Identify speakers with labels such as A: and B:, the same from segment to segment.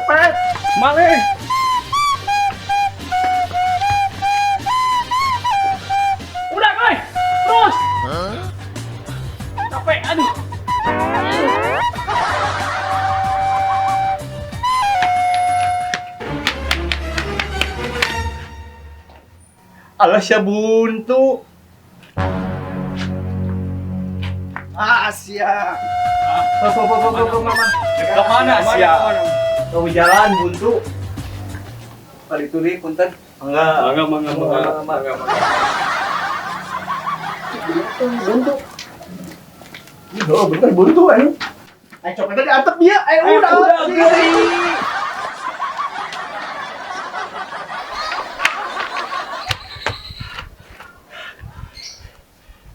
A: copet.
B: Malih. Udah, Koy. Terus. Capek, aduh.
A: Alah siya buntu. Sia. Mama.
B: Kemana, Sia?
A: Kau jalan buntu. Balik tuli punten. Enggak. Buntu. Oh, bener buntu ayo. Ayo copetnya di atap dia. Ayo udah.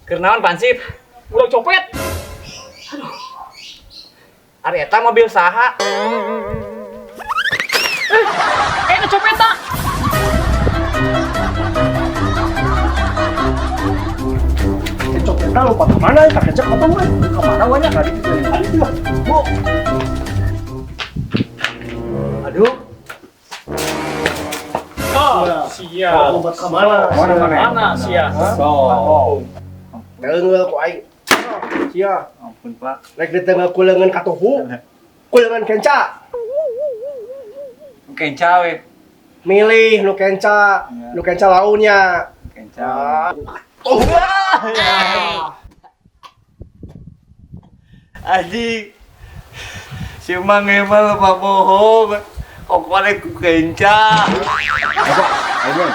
B: Kernaon pansip? Udah copet. Aduh. Ari eta mobil saha? Itu copet tak?
A: Copetnya lupa kemana? Tak kecek apa gue? Kemana banyak kali itu? Bu. Aduh.
B: Oh, siap.
A: Lompat kemana?
B: Mana siap?
A: Teungeul ku aing. Sia.
C: Ampun Pak.
A: Rek di tengah kulengan katuhu. Kulengan kenca.
C: Kenca we.
A: Milih nu kenca. Nu kenca launnya.
C: Kenca.
A: Oh.
C: Aji. Si Mang emang lupa bohong. Kok korek ku kenca. Ayo.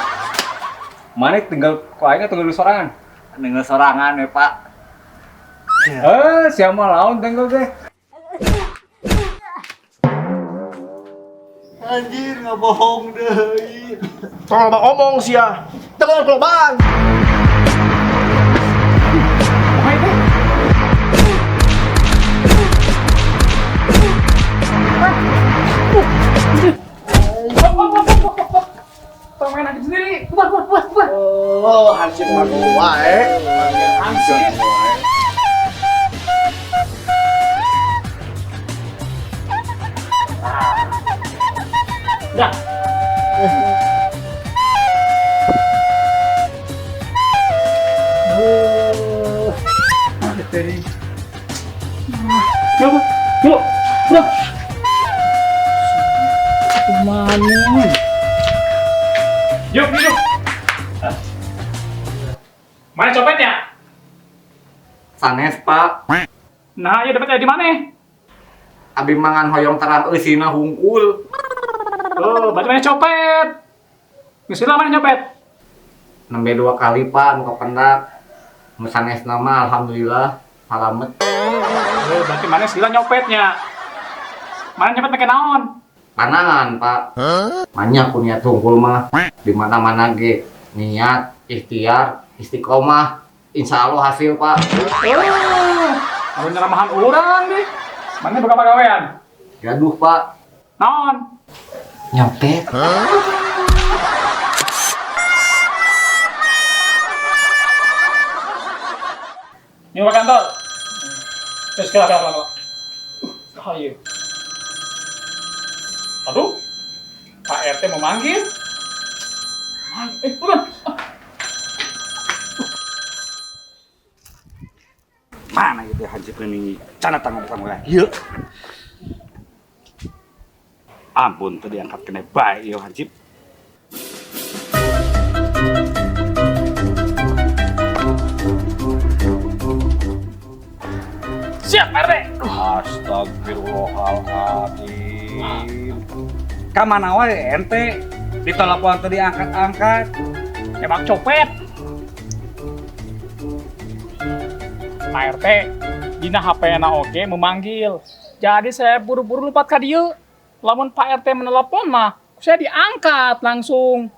C: Mana tinggal ku aing tinggal di sorangan. Tinggal sorangan we, Pak. Siapa lawan tinggal teh. Anjir, nggak bohong deh.
A: Tolong ngomong sia. Tengah kelobaan.
B: Tong main aja sendiri. Buat.
A: Oh, hansip mah wae.
B: Hansip. Dah. Yuk. Kemana? Yuk. Mana copetnya?
C: Sanes, Pak.
B: Nah, ya dapetnya di mana?
C: Abi mangan hoyong terang eusina hungkul.
B: Oh, berarti mana copet? Misalnya mana nyopet?
C: Nembe 2 kali, Pak, nu kapendak. Nu sanes nama alhamdulillah salamet.
B: Oh, berarti mana sila nyopetnya? Mana nyopet pakai naon?
C: Panangan, Pak. Banyak punya tungkul mah. Di mana-mana ge niat, ikhtiar, istiqomah. Insya Allah hasil, Pak.
B: Oh, kalau nyeramahan orang deh. Mana buka pegawaian?
C: Gaduh, Pak.
B: Naon?
C: Nyopet.
B: Ini Pak kantor. Terus kira. Ayo. Aduh. Pak RT mau manggil. Bukan.
D: Mana gitu hansip ini cana tanggung ya.
A: Ieu.
D: Ampun tuh diangkat kena baik ya hansip.
B: Siap, Pak RT.
D: Astagfirullahaladzim. Kamana wae ente ditelepon tadi angkat-angkat.
B: Emang copet. Pak RT, dina HP-na oge memanggil. Jadi saya buru-buru lompat ka dieu. Lamun Pak RT menelepon mah, saya diangkat langsung.